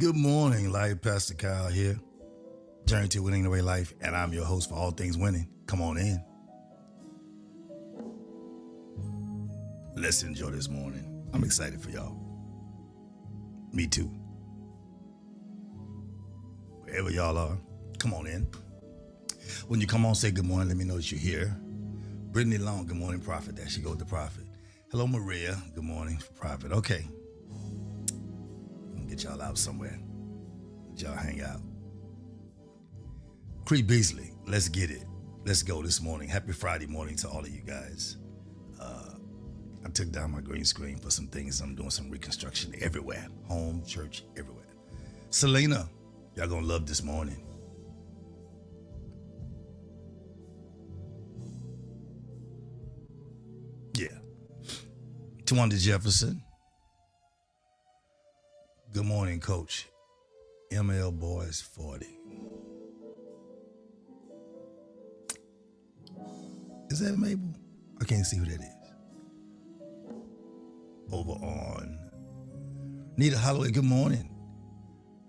Good morning, Life Pastor Kyle here. Journey to Winning the Way Life, and I'm your host for all things winning. Come on in. Let's enjoy this morning. I'm excited for y'all. Me too. Wherever y'all are, come on in. When you come on, say good morning. Let me know that you're here. Brittany Long, good morning, Prophet. There she goes, the Prophet. Hello, Maria. Good morning, Prophet. Okay. Get y'all out somewhere. Let y'all hang out. Cree Beasley, let's get it. Let's go this morning. Happy Friday morning to all of you guys. I took down my green screen for some things. I'm doing some reconstruction everywhere. Home, church, everywhere. Selena, y'all gonna love this morning. Yeah. Tawanda Jefferson. Good morning, Coach. ML Boys 40. Is that Mabel? I can't see who that is. Over on Nita Holloway, good morning.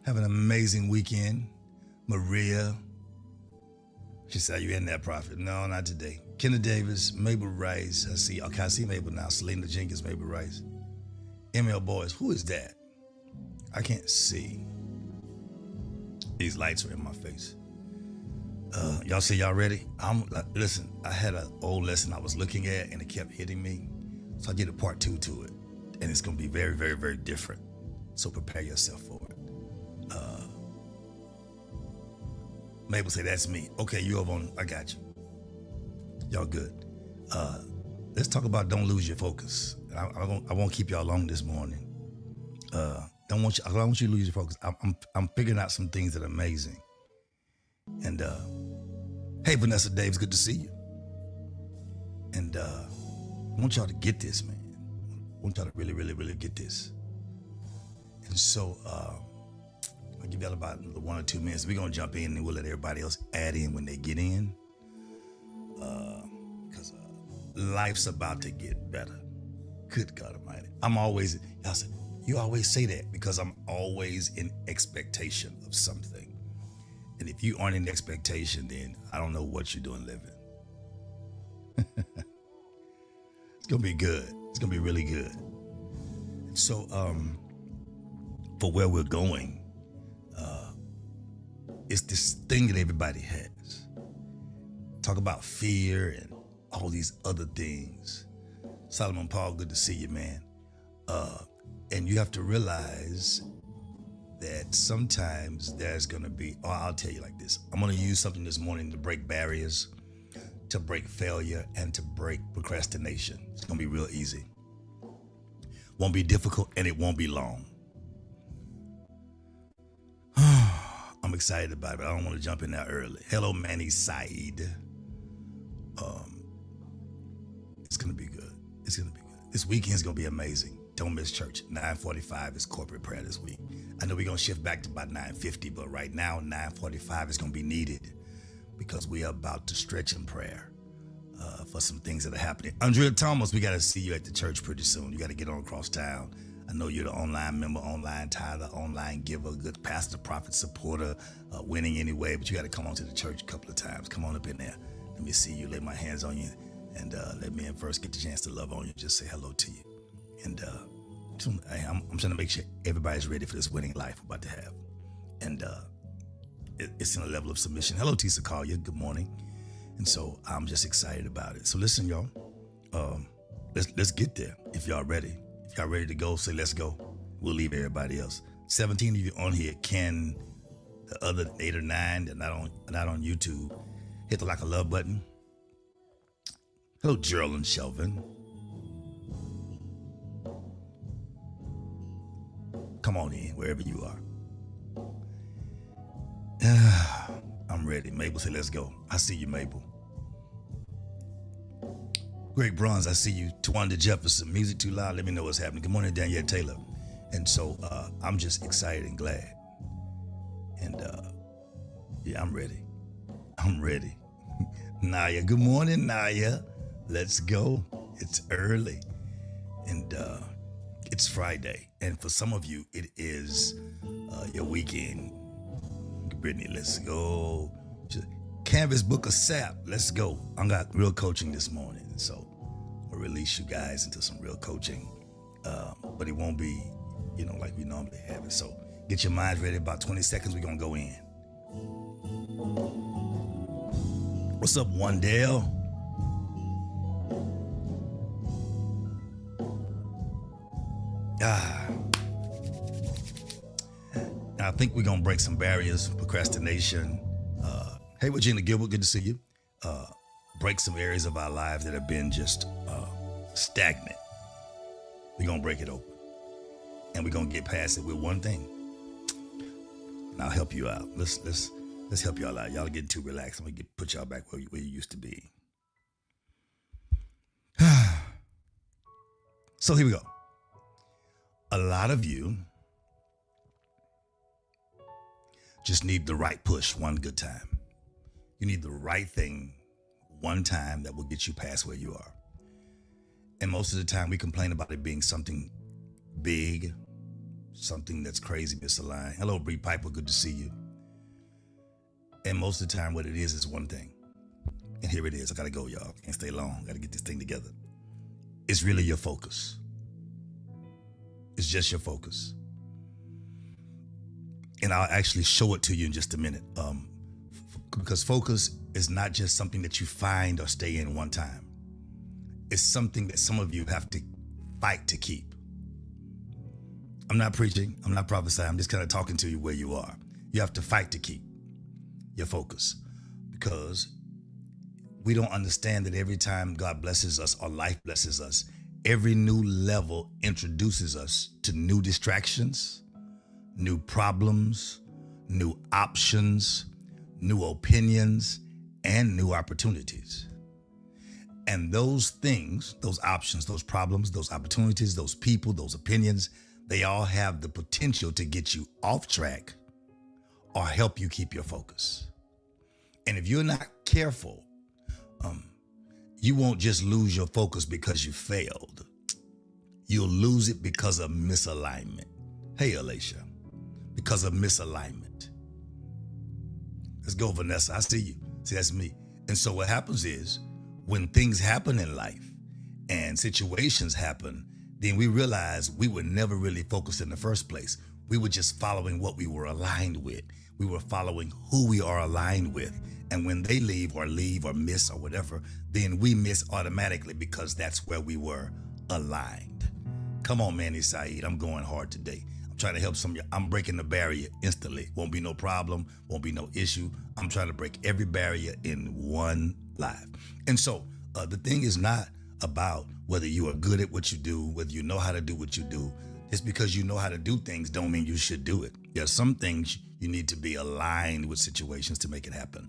Have an amazing weekend. Maria. She said, you in that, Prophet? No, not today. Kenneth Davis, Mabel Rice. I see. Okay, I see Mabel now. Selena Jenkins, Mabel Rice. ML Boys. Who is that? I can't see. These lights are in my face. Y'all say y'all ready? Listen, I had an old lesson I was looking at and it kept hitting me. So I did a part 2 to it. And it's going to be very, very, very different. So prepare yourself for it. Mabel say, that's me. Okay, you over on, I got you. Y'all good. Let's talk about don't lose your focus. I won't keep y'all long this morning. I don't want you to lose your focus. I'm figuring out some things that are amazing. And hey, Vanessa Davis, good to see you. And I want y'all to get this, man. I want y'all to really, really, really get this. And so I'll give y'all about 1 or 2 minutes. We're gonna jump in and we'll let everybody else add in when they get in. Because life's about to get better. Good God Almighty. You always say that because I'm always in expectation of something. And if you aren't in expectation, then I don't know what you're doing living. It's going to be good. It's going to be really good. So for where we're going, it's this thing that everybody has. Talk about fear and all these other things. Solomon Paul, good to see you, man. And you have to realize that sometimes there's going to be, I'll tell you like this. I'm going to use something this morning to break barriers, to break failure, and to break procrastination. It's going to be real easy. Won't be difficult, and it won't be long. I'm excited about it, but I don't want to jump in there early. Hello, Manny Said. It's going to be good. It's going to be good. This weekend's going to be amazing. Don't miss church. 9:45 is corporate prayer this week. I know we're going to shift back to about 9:50, but right now, 9:45 is going to be needed because we are about to stretch in prayer for some things that are happening. Andrea Thomas, we got to see you at the church pretty soon. You got to get on across town. I know you're the online member, online tither, online giver, good pastor, prophet, supporter, winning anyway, but you got to come on to the church a couple of times. Come on up in there. Let me see you, lay my hands on you, and let me first get the chance to love on you, just say hello to you. And I'm trying to make sure everybody's ready for this winning life we're about to have. And it's in a level of submission. Hello, Tisa Collier. Good morning. And so I'm just excited about it. So listen, y'all. Let's get there. If y'all ready. If y'all ready to go, say let's go. We'll leave everybody else. 17 of you on here. Can the other 8 or 9 that not on YouTube hit the like a love button? Hello, Geraldine Shelvin. Come on in, wherever you are. I'm ready. Mabel said, let's go. I see you, Mabel. Greg Bronze, I see you. Tawanda Jefferson, music too loud. Let me know what's happening. Good morning, Danielle Taylor. And so I'm just excited and glad. And yeah, I'm ready. I'm ready. Naya, good morning, Naya. Let's go. It's early. And It's Friday, and for some of you, it is your weekend. Brittany, let's go. Canvas Book of Sap, let's go. I got real coaching this morning, so I'll release you guys into some real coaching, but it won't be, like we normally have it. So get your minds ready. About 20 seconds, we're gonna go in. What's up, Wandale? I think we're gonna break some barriers, procrastination. Hey, Regina Gilbert, good to see you. Break some areas of our lives that have been just stagnant. We're gonna break it open, and we're gonna get past it with one thing. And I'll help you out. Let's help y'all out. Y'all getting too relaxed. I'm gonna put y'all back where you used to be. So here we go. A lot of you just need the right push one good time. You need the right thing one time that will get you past where you are. And most of the time we complain about it being something big, something that's crazy misaligned. Hello, Bree Piper, good to see you. And most of the time what it is one thing. And here it is. I gotta go, y'all. Can't stay long. Gotta get this thing together. It's really your focus. It's just your focus. And I'll actually show it to you in just a minute. Because focus is not just something that you find or stay in one time. It's something that some of you have to fight to keep. I'm not preaching. I'm not prophesying. I'm just kind of talking to you where you are. You have to fight to keep your focus, because we don't understand that every time God blesses us or life blesses us, every new level introduces us to new distractions, new problems, new options, new opinions, and new opportunities. And those things, those options, those problems, those opportunities, those people, those opinions, they all have the potential to get you off track or help you keep your focus. And if you're not careful, you won't just lose your focus because you failed. You'll lose it because of misalignment. Hey, Alicia, because of misalignment. Let's go, Vanessa. I see you. See, that's me. And so what happens is when things happen in life and situations happen, then we realize we were never really focused in the first place. We were just following what we were aligned with. We were following who we are aligned with. And when they leave or miss or whatever, then we miss automatically because that's where we were aligned. Come on, Manny Saeed. I'm going hard today. I'm trying to help some of you. I'm breaking the barrier instantly. Won't be no problem. Won't be no issue. I'm trying to break every barrier in one live. And so the thing is not about whether you are good at what you do, whether you know how to do what you do. Just because you know how to do things don't mean you should do it. There are some things you need to be aligned with situations to make it happen.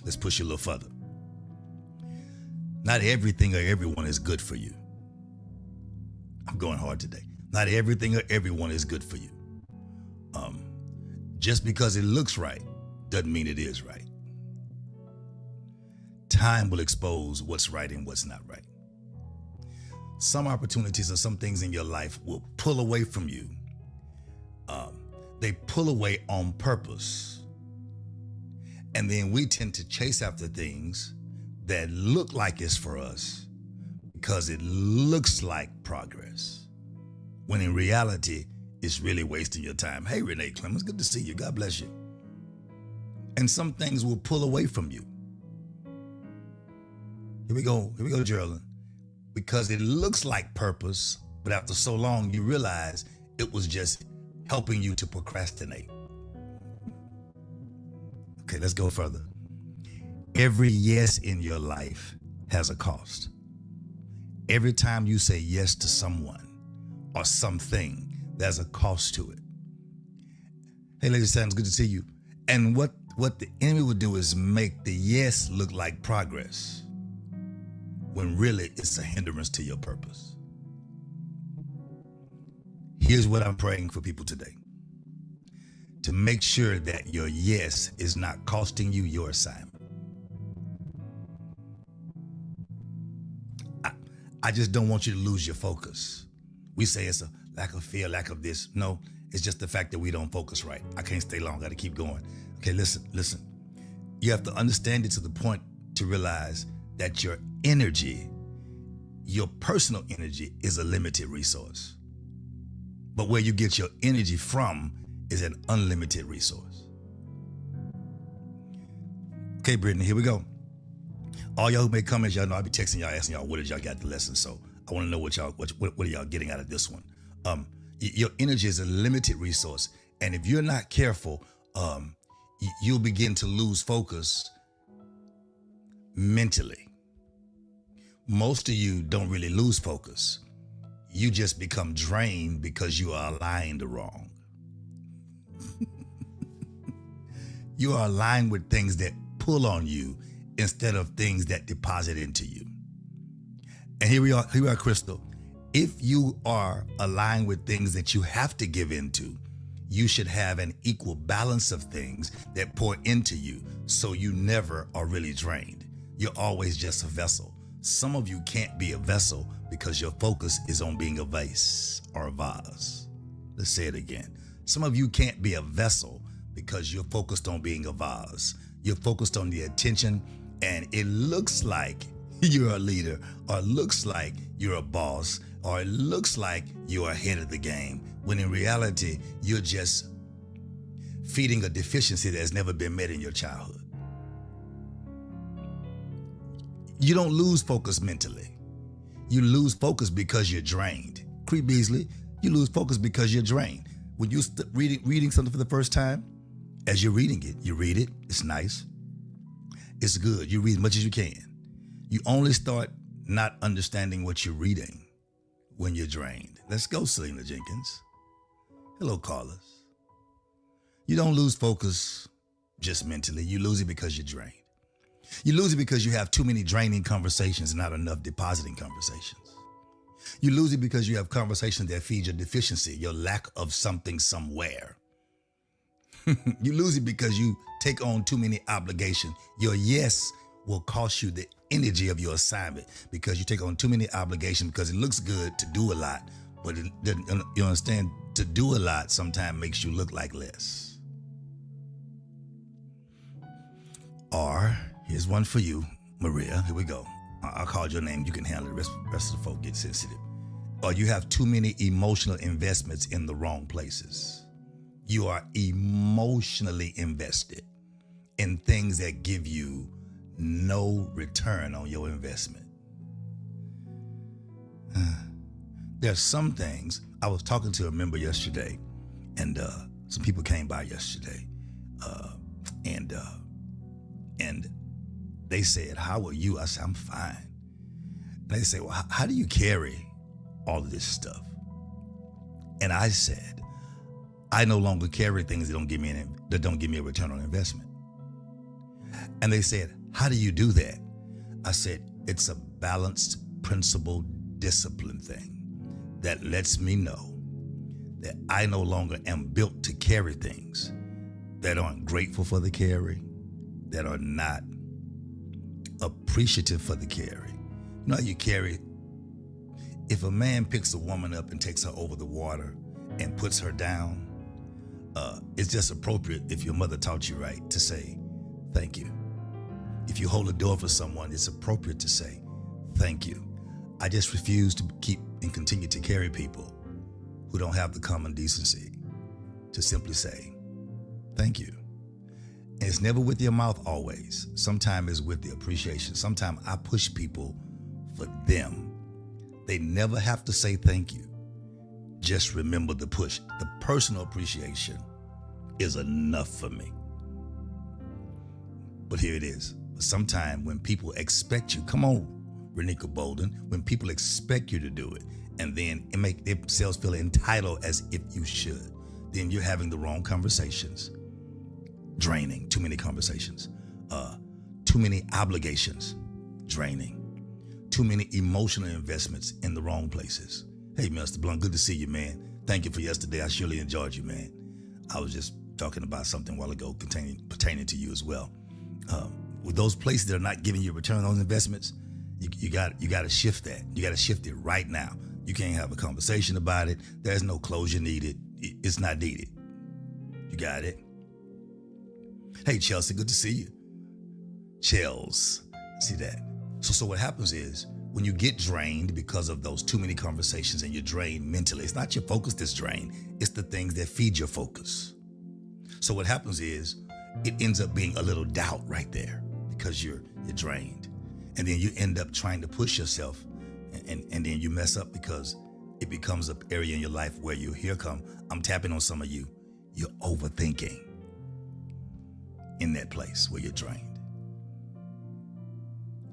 Let's push you a little further. Not everything or everyone is good for you. I'm going hard today. Not everything or everyone is good for you. Just because it looks right doesn't mean it is right. Time will expose what's right and what's not right. Some opportunities or some things in your life will pull away from you. They pull away on purpose. And then we tend to chase after things that look like it's for us because it looks like progress, when in reality, it's really wasting your time. Hey, Renee Clemens, good to see you. God bless you. And some things will pull away from you. Here we go, Geraldine. Because it looks like purpose, but after so long, you realize it was just helping you to procrastinate. Okay, let's go further. Every yes in your life has a cost. Every time you say yes to someone or something, there's a cost to it. Hey, Lady Sams, good to see you. And what the enemy would do is make the yes look like progress, when really it's a hindrance to your purpose. Here's what I'm praying for people today. To make sure that your yes is not costing you your assignment. I just don't want you to lose your focus We say it's a lack of fear, lack of this. No, it's just the fact that we don't focus right. I can't stay long. Got to keep going. Okay, listen. You have to understand it to the point to realize that your energy, your personal energy, is a limited resource. But where you get your energy from is an unlimited resource. Okay, Brittany, here we go. All y'all who make comments, y'all know I'll be texting y'all, asking y'all, what did y'all got the lesson? So I want to know what are y'all getting out of this one? Your energy is a limited resource. And if you're not careful, you'll begin to lose focus mentally. Most of you don't really lose focus. You just become drained because you are aligned wrong. You are aligned with things that pull on you instead of things that deposit into you. And here we are, Crystal. If you are aligned with things that you have to give into, you should have an equal balance of things that pour into you, so you never are really drained. You're always just a vessel. Some of you can't be a vessel because your focus is on being a vase or a vase. Let's say it again. Some of you can't be a vessel because you're focused on being a vase. You're focused on the attention, and it looks like you're a leader, or it looks like you're a boss, or it looks like you're ahead of the game, when in reality, you're just feeding a deficiency that has never been met in your childhood. You don't lose focus mentally. You lose focus because you're drained. Cree Beasley, you lose focus because you're drained. When you reading something for the first time, as you're reading it, you read it, it's nice, it's good, you read as much as you can. You only start not understanding what you're reading when you're drained. Let's go, Selena Jenkins. Hello, callers. You don't lose focus just mentally. You lose it because you're drained. You lose it because you have too many draining conversations and not enough depositing conversations. You lose it because you have conversations that feed your deficiency, your lack of something somewhere. You lose it because you take on too many obligations. Your yes will cost you the energy of your assignment because you take on too many obligations, because it looks good to do a lot, but you understand, to do a lot sometimes makes you look like less. Or here's one for you, Maria. Here we go. I'll call your name. You can handle it. The rest of the folk get sensitive. Or you have too many emotional investments in the wrong places. You are emotionally invested in things that give you no return on your investment. There's some things. I was talking to a member yesterday, and some people came by yesterday, and they said, "How are you?" I said, "I'm fine." And they said, "Well, how do you carry all of this stuff?" And I said, "I no longer carry things that don't give me a return on investment." And they said, "How do you do that?" I said, "It's a balanced, principled, discipline thing that lets me know that I no longer am built to carry things that aren't grateful for the carry, that are not appreciative for the carry." You know how you carry? If a man picks a woman up and takes her over the water and puts her down, it's just appropriate, if your mother taught you right, to say, "Thank you." If you hold a door for someone, it's appropriate to say, "Thank you." I just refuse to keep and continue to carry people who don't have the common decency to simply say, "Thank you." And it's never with your mouth always. Sometimes it's with the appreciation. Sometimes I push people for them. They never have to say thank you. Just remember the push. The personal appreciation is enough for me. But here it is. Sometimes when people expect you, come on, Renika Bolden, when people expect you to do it, and then it make themselves feel entitled as if you should, then you're having the wrong conversations. Draining, too many conversations. Too many obligations, draining. Too many emotional investments in the wrong places. Hey, Mr. Blunt, good to see you, man. Thank you for yesterday. I surely enjoyed you, man. I was just talking about something a while ago pertaining to you as well. With those places that are not giving you a return on those investments, you got to shift that. You got to shift it right now. You can't have a conversation about it. There's no closure needed. It's not needed. You got it? Hey, Chelsea, good to see you. Chels, see that? So what happens is when you get drained because of those too many conversations and you're drained mentally, it's not your focus that's drained. It's the things that feed your focus. So what happens is it ends up being a little doubt right there because you're drained. And then you end up trying to push yourself and then you mess up because it becomes an area in your life where I'm tapping on some of you. You're overthinking in that place where you're drained.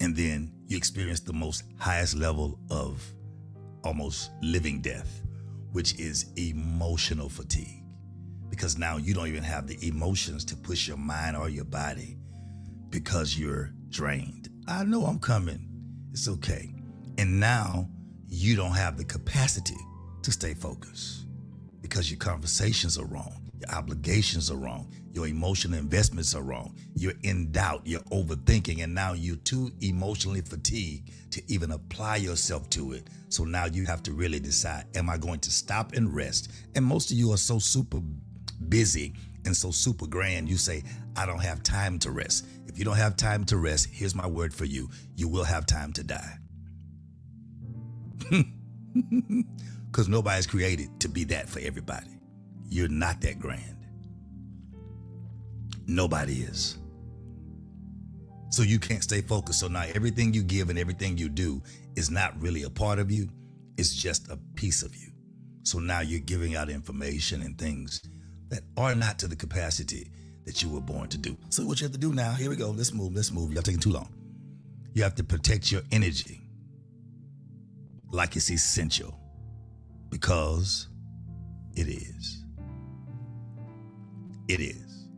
And then you experience the most highest level of almost living death, which is emotional fatigue. Because now you don't even have the emotions to push your mind or your body because you're drained. I know I'm coming. It's okay. And now you don't have the capacity to stay focused because your conversations are wrong. Your obligations are wrong. Your emotional investments are wrong. You're in doubt. You're overthinking. And now you're too emotionally fatigued to even apply yourself to it. So now you have to really decide, am I going to stop and rest? And most of you are so super busy and so super grand. You say, I don't have time to rest. If you don't have time to rest, here's my word for you. You will have time to die. Because nobody's created to be that for everybody. You're not that grand. Nobody is. So you can't stay focused. So now everything you give and everything you do is not really a part of you. It's just a piece of you. So now you're giving out information and things that are not to the capacity that you were born to do. So what you have to do now, here we go. Let's move. You're taking too long. You have to protect your energy like it's essential because it is. It is.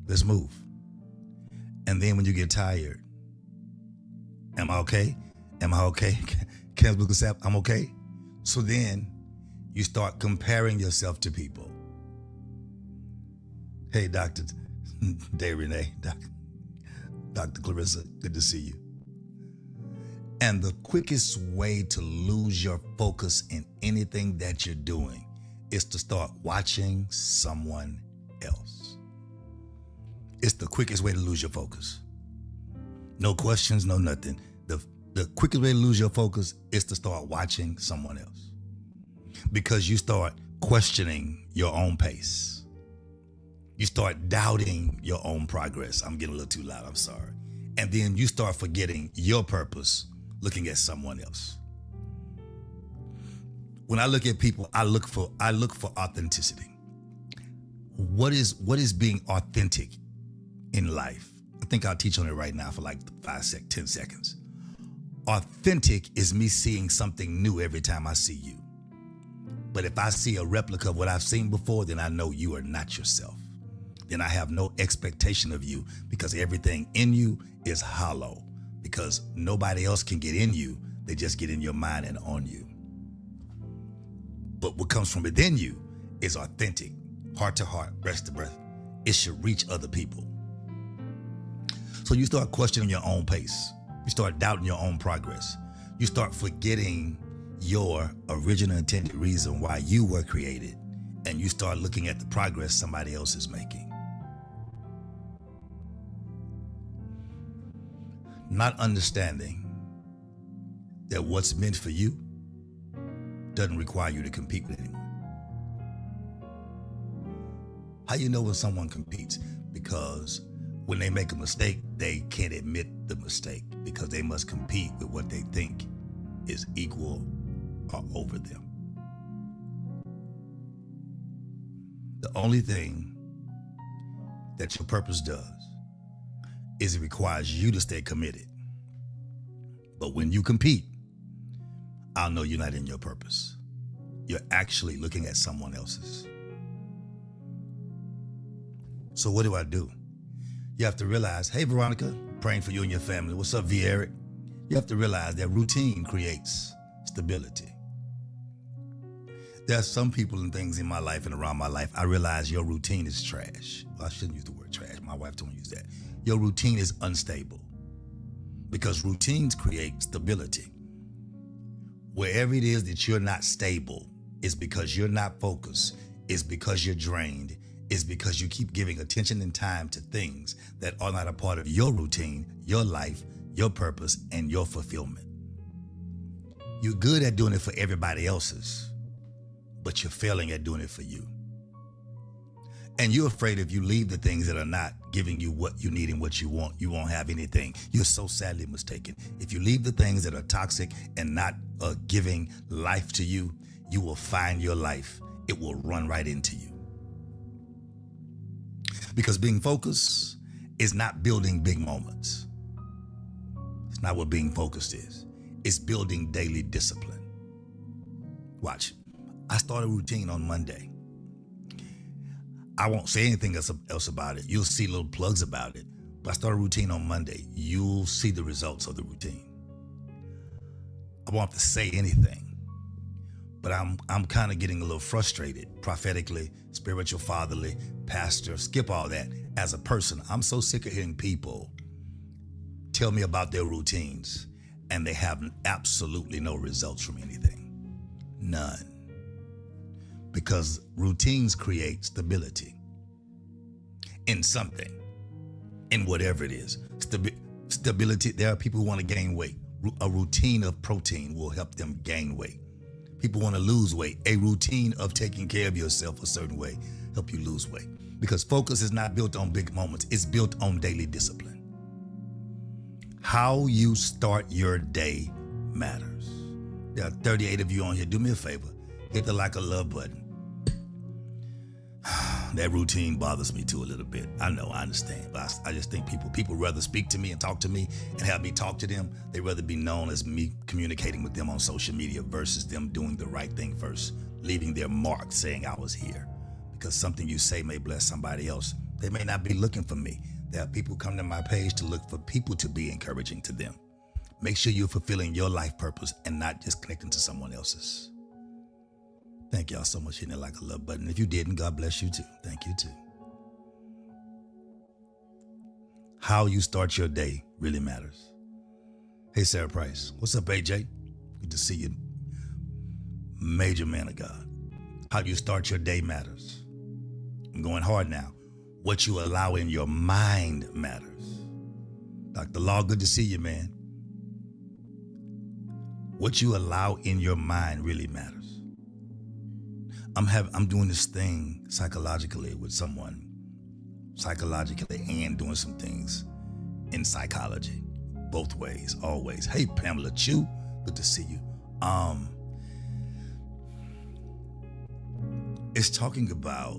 Let's move. And then when you get tired, am I okay? Am I okay? Kenneth Lucas Sapp, I'm okay. So then you start comparing yourself to people. Hey, Dr. Day Renee, Dr. Clarissa, good to see you. And the quickest way to lose your focus in anything that you're doing is to start watching someone else. It's the quickest way to lose your focus. No questions, no nothing. The quickest way to lose your focus is to start watching someone else. Because you start questioning your own pace. You start doubting your own progress. I'm getting a little too loud, I'm sorry. And then you start forgetting your purpose, looking at someone else. When I look at people, I look for authenticity. What is being authentic in life? I think I'll teach on it right now for like 10 seconds. Authentic is me seeing something new every time I see you. But if I see a replica of what I've seen before, then I know you are not yourself. Then I have no expectation of you because everything in you is hollow. Because nobody else can get in you. They just get in your mind and on you. But what comes from within you is authentic, heart to heart, breast to breast. It should reach other people. So you start questioning your own pace. You start doubting your own progress. You start forgetting your original intended reason why you were created. And you start looking at the progress somebody else is making. Not understanding that what's meant for you doesn't require you to compete with anyone. How you know when someone competes? Because when they make a mistake, they can't admit the mistake because they must compete with what they think is equal or over them. The only thing that your purpose does is it requires you to stay committed. But when you compete, I'll know you're not in your purpose. You're actually looking at someone else's. So what do? You have to realize, hey, Veronica, praying for you and your family. What's up, V. Eric? You have to realize that routine creates stability. There are some people and things in my life and around my life, I realize your routine is trash. Well, I shouldn't use the word trash. My wife don't use that. Your routine is unstable because routines create stability. Wherever it is that you're not stable, it's because you're not focused, it's because you're drained, it's because you keep giving attention and time to things that are not a part of your routine, your life, your purpose, and your fulfillment. You're good at doing it for everybody else's, but you're failing at doing it for you. And you're afraid if you leave the things that are not giving you what you need and what you want, you won't have anything. You're so sadly mistaken. If you leave the things that are toxic and not giving life to you, you will find your life. It will run right into you. Because being focused is not building big moments. It's not what being focused is. It's building daily discipline. Watch. I started a routine on Monday. I won't say anything else about it. You'll see little plugs about it. But I started a routine on Monday. You'll see the results of the routine. I won't have to say anything. But I'm kind of getting a little frustrated, prophetically, spiritual, fatherly, pastor, skip all that. As a person, I'm so sick of hearing people tell me about their routines and they have absolutely no results from anything. None. Because routines create stability in something, in whatever it is. Stability, there are people who want to gain weight. A routine of protein will help them gain weight. People want to lose weight. A routine of taking care of yourself a certain way help you lose weight. Because focus is not built on big moments. It's built on daily discipline. How you start your day matters. There are 38 of you on here. Do me a favor. Hit the like or love button. That routine bothers me too a little bit. I know, I understand, but I just think people rather speak to me and talk to me and have me talk to them. They'd rather be known as me communicating with them on social media versus them doing the right thing first, leaving their mark, saying I was here. Because something you say may bless somebody else. They may not be looking for me. There are people who come to my page to look for people to be encouraging to them. Make sure you're fulfilling your life purpose and not just connecting to someone else's. Thank y'all so much for hitting that like a love button. If you didn't, God bless you too. Thank you too. How you start your day really matters. Hey, Sarah Price. What's up, AJ? Good to see you. Major man of God. How you start your day matters. I'm going hard now. What you allow in your mind matters. Dr. Law, good to see you, man. What you allow in your mind really matters. I'm doing this thing psychologically with someone, psychologically and doing some things in psychology, both ways, always. Hey, Pamela Chu, good to see you. It's talking about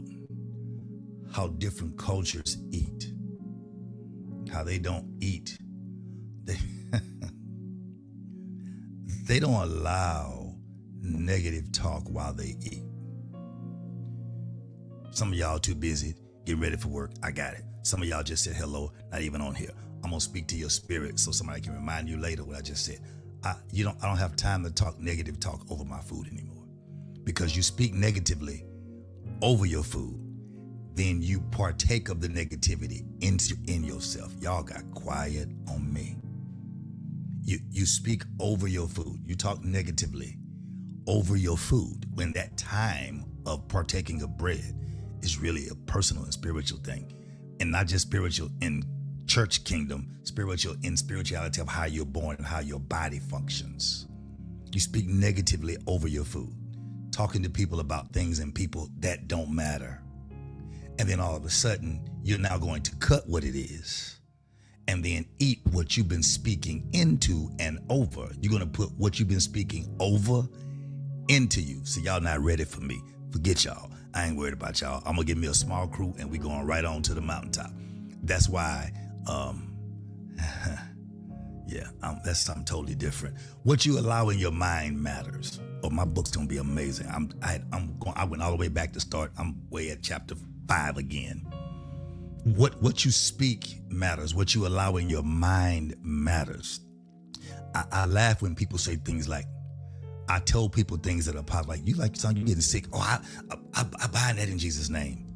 how different cultures eat, how they don't eat. They don't allow negative talk while they eat. Some of y'all too busy getting ready for work. I got it. Some of y'all just said hello, not even on here. I'm gonna speak to your spirit so somebody can remind you later what I just said. I don't have time to talk negative talk over my food anymore. Because you speak negatively over your food, then you partake of the negativity in yourself. Y'all got quiet on me. You speak over your food. You talk negatively over your food when that time of partaking of bread is really a personal and spiritual thing. And not just spiritual in church kingdom, spiritual in spirituality of how you're born and how your body functions. You speak negatively over your food, talking to people about things and people that don't matter. And then all of a sudden, you're now going to cut what it is and then eat what you've been speaking into and over. You're going to put what you've been speaking over into you. So y'all not ready for me. Forget y'all. I ain't worried about y'all. I'm gonna give me a small crew and we going right on to the mountaintop. That's why, that's something totally different. What you allow in your mind matters. Oh, my book's gonna be amazing. I went all the way back to start. I'm way at chapter 5 again. What you speak matters. What you allow in your mind matters. I laugh when people say things like, I tell people things that are positive, like, you like son, you're getting sick. Oh, I bind that in Jesus' name.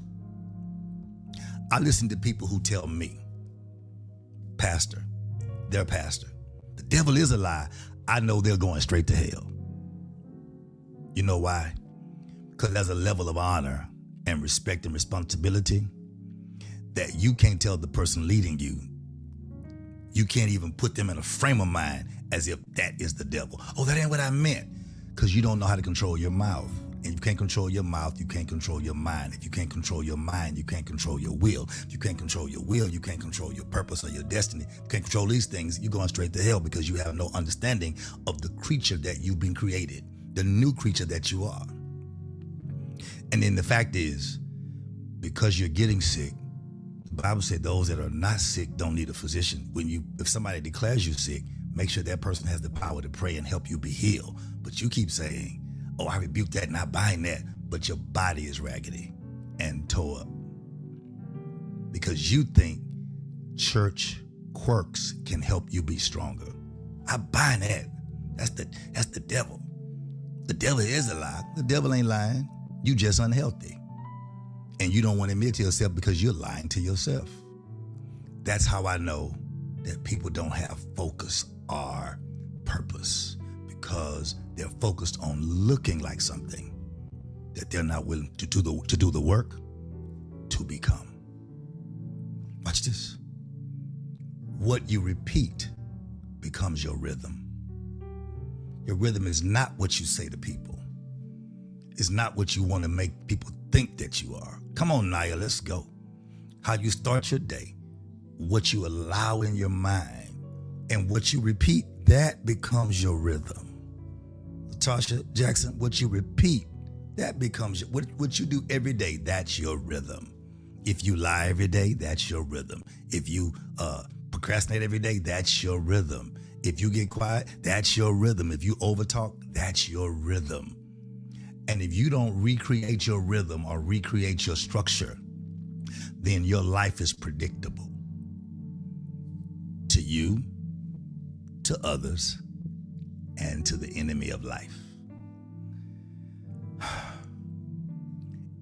I listen to people who tell me, pastor, their pastor, devil is a lie, I know they're going straight to hell. You know why? Because there's a level of honor and respect and responsibility that you can't tell the person leading you. You can't even put them in a frame of mind as if that is the devil. Oh, that ain't what I meant. Because you don't know how to control your mouth. And you can't control your mouth, you can't control your mind. If you can't control your mind, you can't control your will. If you can't control your will, you can't control your purpose or your destiny. If you can't control these things, you're going straight to hell because you have no understanding of the creature that you've been created, the new creature that you are. And then the fact is, because you're getting sick, the Bible said those that are not sick don't need a physician. If somebody declares you sick, make sure that person has the power to pray and help you be healed. But you keep saying, oh, I rebuke that, not buying that. But your body is raggedy and tore up because you think church quirks can help you be stronger. I buy that. That's the devil. The devil is a lie. The devil ain't lying. You just unhealthy. And you don't want to admit to yourself because you're lying to yourself. That's how I know that people don't have focus or purpose, because they're focused on looking like something that they're not willing to do the work to become. Watch this. What you repeat becomes your rhythm. Your rhythm is not what you say to people. It's not what you want to make people think that you are. Come on, Naya, let's go. How you start your day, what you allow in your mind, and what you repeat, that becomes your rhythm. Latasha Jackson, what you repeat, that becomes what you do every day, that's your rhythm. If you lie every day, that's your rhythm. If you procrastinate every day, that's your rhythm. If you get quiet, that's your rhythm. If you overtalk, that's your rhythm. And if you don't recreate your rhythm or recreate your structure, then your life is predictable to you, to others, and to the enemy of life.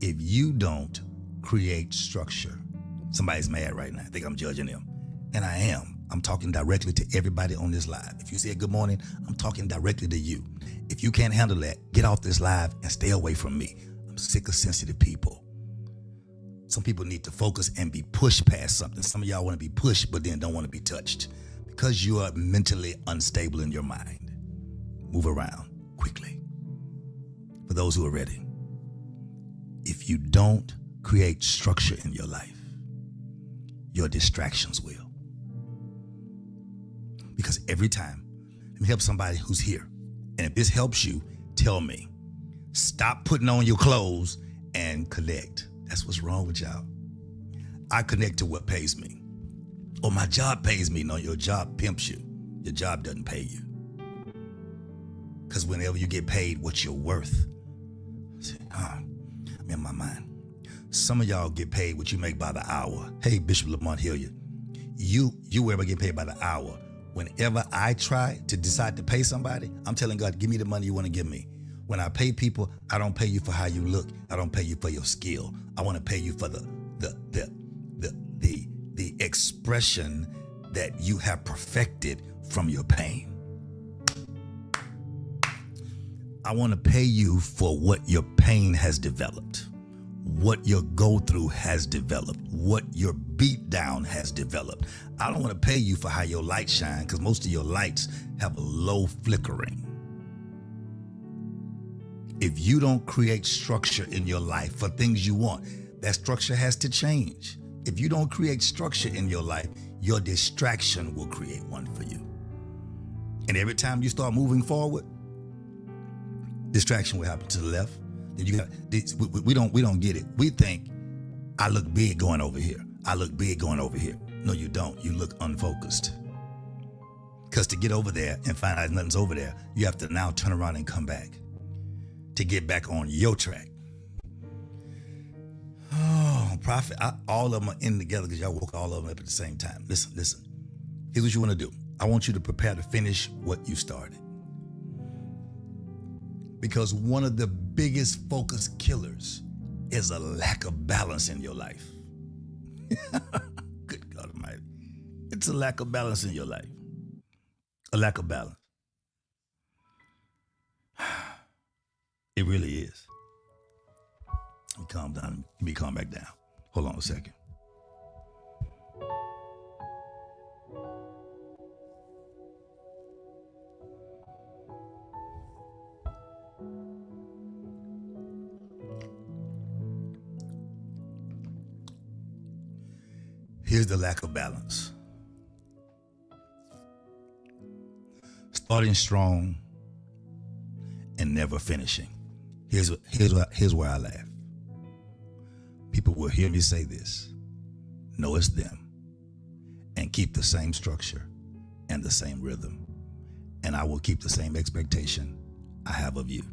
If you don't create structure, somebody's mad right now. I think I'm judging them. And I am. I'm talking directly to everybody on this live. If you say good morning, I'm talking directly to you. If you can't handle that, get off this live and stay away from me. I'm sick of sensitive people. Some people need to focus and be pushed past something. Some of y'all want to be pushed, but then don't want to be touched because you are mentally unstable in your mind. Move around quickly. For those who are ready, if you don't create structure in your life, your distractions will. Because every time, let me help somebody who's here. And if this helps you, tell me. Stop putting on your clothes and connect. That's what's wrong with y'all. I connect to what pays me. Or my job pays me. No, your job pimps you. Your job doesn't pay you. Because whenever you get paid what you're worth, I'm in my mind. Some of y'all get paid what you make by the hour. Hey, Bishop Lamont Hilliard, you ever get paid by the hour? Whenever I try to decide to pay somebody, I'm telling God, give me the money you want to give me. When I pay people, I don't pay you for how you look. I don't pay you for your skill. I want to pay you for the expression that you have perfected from your pain. I want to pay you for what your pain has developed, what your go through has developed, what your beat down has developed. I don't want to pay you for how your light shine, because most of your lights have a low flickering. If you don't create structure in your life for things you want, that structure has to change. If you don't create structure in your life, your distraction will create one for you. And every time you start moving forward, distraction will happen to the left. We don't get it. We think, I look big going over here. I look big going over here. No, you don't. You look unfocused. Because to get over there and find out nothing's over there, you have to now turn around and come back to get back on your track. Oh, prophet, all of them are in together because y'all woke all of them up at the same time. Listen. Here's what you want to do. I want you to prepare to finish what you started. Because one of the biggest focus killers is a lack of balance in your life. Good God Almighty. It's a lack of balance in your life. A lack of balance. It really is. Let me calm down. Let me calm back down. Hold on a second. Here's the lack of balance. Starting strong and never finishing. Here's where I laugh. People will hear me say this. Know it's them. And keep the same structure and the same rhythm. And I will keep the same expectation I have of you.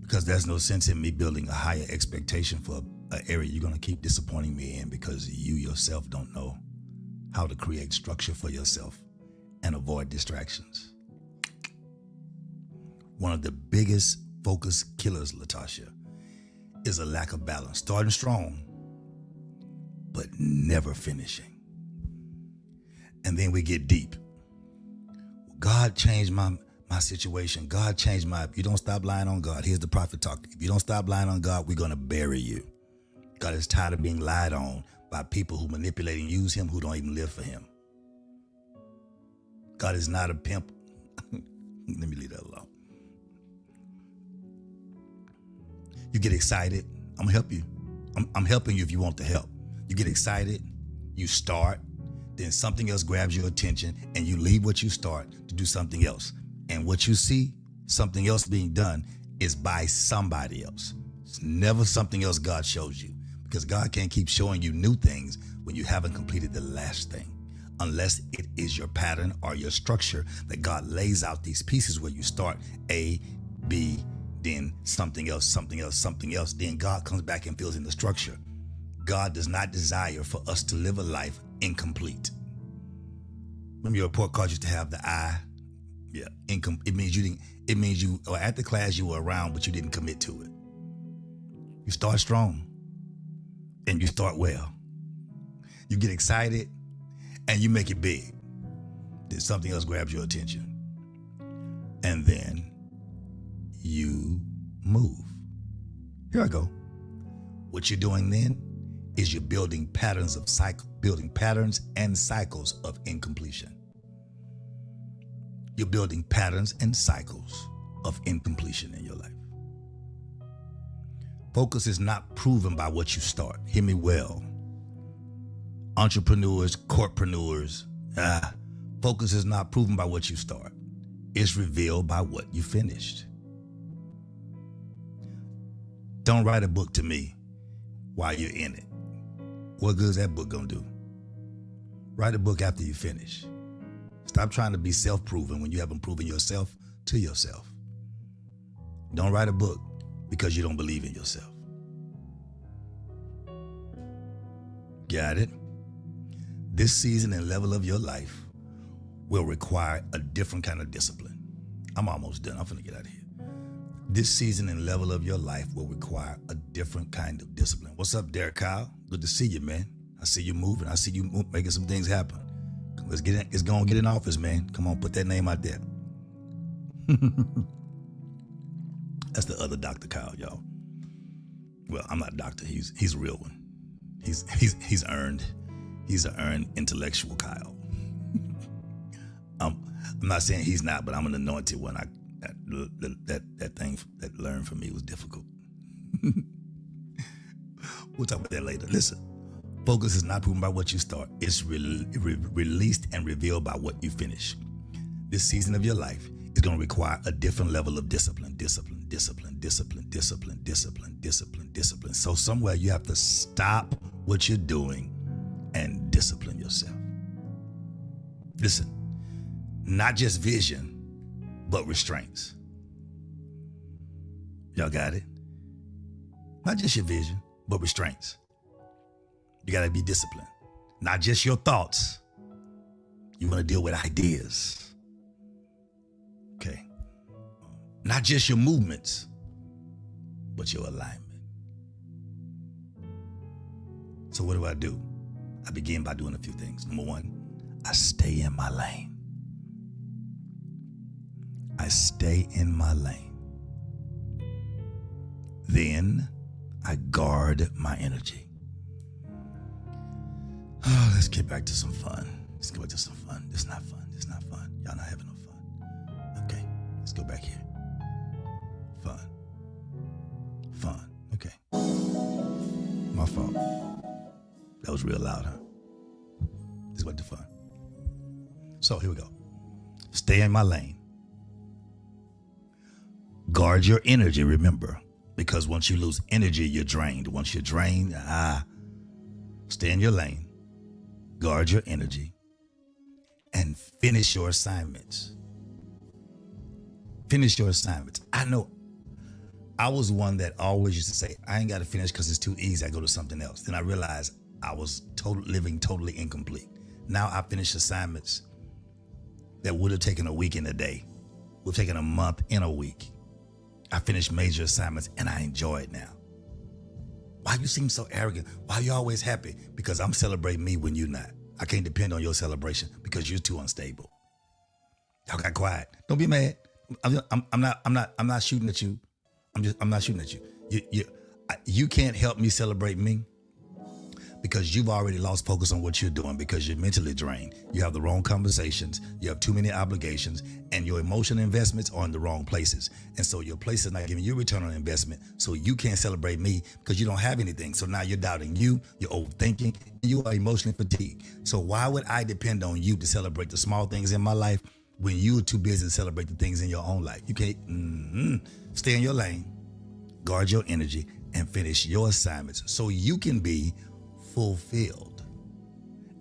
Because there's no sense in me building a higher expectation for an area you're going to keep disappointing me in because you yourself don't know how to create structure for yourself and avoid distractions. One of the biggest focus killers, Latasha, is a lack of balance. Starting strong, but never finishing. And then we get deep. God changed my situation. God changed if you don't stop lying on God, here's the prophet talk. If you don't stop lying on God, we're going to bury you. God is tired of being lied on by people who manipulate and use him who don't even live for him. God is not a pimp. Let me leave that alone. You get excited. I'm gonna help you. I'm helping you if you want the help. You get excited, you start, then something else grabs your attention and you leave what you start to do something else. And what you see, something else being done, is by somebody else. It's never something else God shows you, because God can't keep showing you new things when you haven't completed the last thing, unless it is your pattern or your structure that God lays out these pieces where you start A, B, then something else, something else, something else. Then God comes back and fills in the structure. God does not desire for us to live a life incomplete. Remember your report card used to have the I? Yeah, it means you didn't. It means you, or at the class you were around, but you didn't commit to it. You start strong, and you start well. You get excited, and you make it big. Then something else grabs your attention, and then you move. Here I go. What you're doing then is you're building patterns and cycles of incompletion. You're building patterns and cycles of incompletion in your life. Focus is not proven by what you start. Hear me well. Entrepreneurs, corpreneurs, focus is not proven by what you start. It's revealed by what you finished. Don't write a book to me while you're in it. What good is that book gonna do? Write a book after you finish. Stop trying to be self-proven when you haven't proven yourself to yourself. Don't write a book because you don't believe in yourself. Got it? This season and level of your life will require a different kind of discipline. I'm almost done. I'm finna get out of here. This season and level of your life will require a different kind of discipline. What's up, Derek Kyle? Good to see you, man. I see you moving. I see you making some things happen. Let's get in. It's going to get in office, man. Come on, put that name out there. That's the other Dr. Kyle, y'all. Well, I'm not a doctor. He's a real one. He's earned. He's an earned intellectual Kyle. I'm not saying he's not, but I'm an anointed one. That thing that learned from me was difficult. We'll talk about that later. Listen, focus is not proven by what you start. It's released and revealed by what you finish. This season of your life is going to require a different level of discipline. So somewhere you have to stop what you're doing and discipline yourself. Listen, not just vision, but restraints. Y'all got it? Not just your vision, but restraints. You got to be disciplined. Not just your thoughts. You want to deal with ideas. Okay. Not just your movements, but your alignment. So what do? I begin by doing a few things. Number one, I stay in my lane. I stay in my lane. Then I guard my energy. Oh, let's get back to some fun. Let's go back to some fun. This is not fun. This is not fun. Y'all not having no fun. Okay, let's go back here. Fun. Fun. Okay. My fault. That was real loud, huh? Let's go back to fun. So here we go. Stay in my lane. Guard your energy, remember. Because once you lose energy, you're drained. Once you're drained, stay in your lane. Guard your energy. And finish your assignments. Finish your assignments. I know I was one that always used to say, I ain't got to finish because it's too easy. I go to something else. Then I realized I was living totally incomplete. Now I finish assignments that would have taken a week in a day. Would have taken a month in a week. I finished major assignments and I enjoy it now. Why you seem so arrogant? Why you always happy? Because I'm celebrating me when you're not. I can't depend on your celebration because you're too unstable. Y'all got quiet. Don't be mad. I'm not shooting at you. I'm not shooting at you. You can't help me celebrate me because you've already lost focus on what you're doing because you're mentally drained. You have the wrong conversations. You have too many obligations and your emotional investments are in the wrong places. And so your place is not giving you return on investment. So you can't celebrate me because you don't have anything. So now you're doubting you, you're overthinking, you are emotionally fatigued. So why would I depend on you to celebrate the small things in my life when you're too busy to celebrate the things in your own life? You can't stay in your lane, guard your energy, and finish your assignments so you can be fulfilled.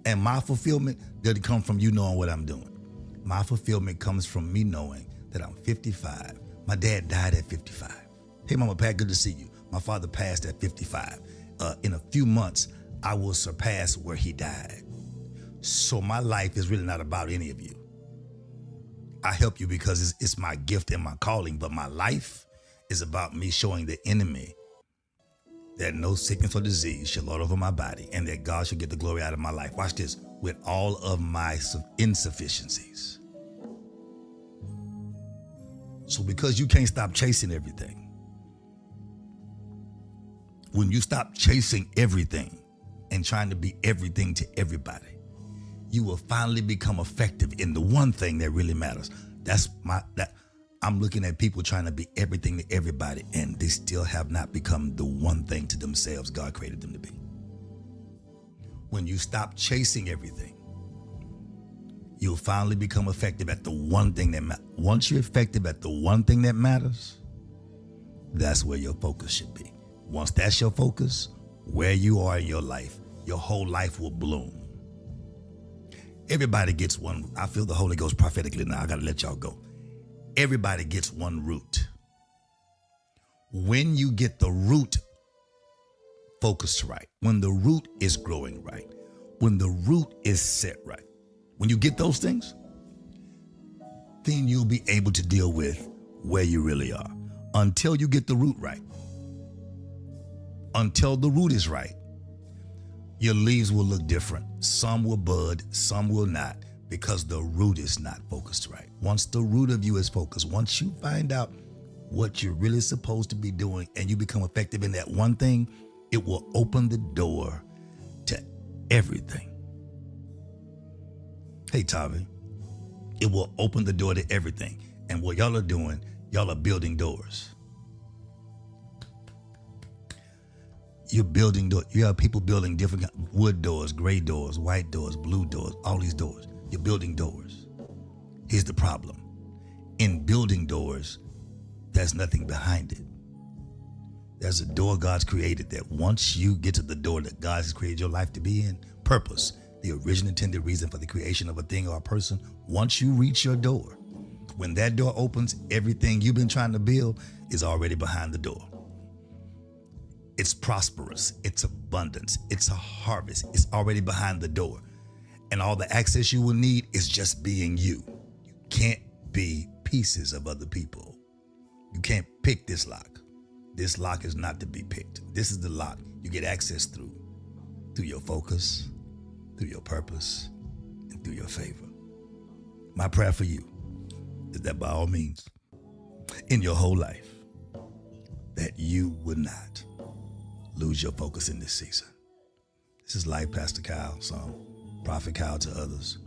And my fulfillment doesn't come from you knowing what I'm doing. My fulfillment comes from me knowing that I'm 55. My dad died at 55. Hey, Mama Pat, good to see you. My father passed at 55. In a few months, I will surpass where he died. So my life is really not about any of you. I help you because it's my gift and my calling, but my life is about me showing the enemy that no sickness or disease shall lord over my body and that God shall get the glory out of my life. Watch this. With all of my insufficiencies. So because you can't stop chasing everything, when you stop chasing everything and trying to be everything to everybody, you will finally become effective in the one thing that really matters. I'm looking at people trying to be everything to everybody, and they still have not become the one thing to themselves God created them to be. When you stop chasing everything, you'll finally become effective at the one thing that matters. Once you're effective at the one thing that matters, that's where your focus should be. Once that's your focus, where you are in your life, your whole life will bloom. Everybody gets one. I feel the Holy Ghost prophetically now. I got to let y'all go. Everybody gets one root. When you get the root focused right, when the root is growing right, when the root is set right, when you get those things, then you'll be able to deal with where you really are. Until you get the root right, until the root is right, your leaves will look different. Some will bud, some will not, because the root is not focused right. Once the root of you is focused, once you find out what you're really supposed to be doing and you become effective in that one thing, it will open the door to everything. Hey, Tavi, it will open the door to everything. And what y'all are doing, y'all are building doors. You're building doors. You have people building different wood doors, gray doors, white doors, blue doors, all these doors. You're building doors. Here's the problem. In building doors, there's nothing behind it. There's a door God's created that once you get to the door that God has created your life to be in, purpose, the original intended reason for the creation of a thing or a person, once you reach your door, when that door opens, everything you've been trying to build is already behind the door. It's prosperous, it's abundance, it's a harvest, it's already behind the door. And all the access you will need is just being you. You can't be pieces of other people. You can't pick this lock. This lock is not to be picked. This is the lock you get access through your focus, through your purpose, and do you a favor. My prayer for you is that by all means, in your whole life, that you would not lose your focus in this season. This is Life, Pastor Kyle, some Prophet Kyle to others,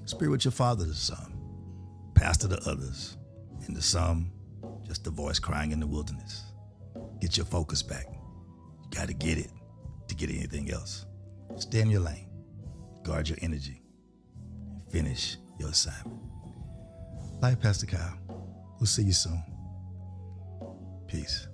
spiritual father to some, pastor to others, and to some, just the voice crying in the wilderness. Get your focus back. You got to get it to get anything else. Stay in your lane. Guard your energy. Finish your assignment. Life, Pastor Kyle. We'll see you soon. Peace.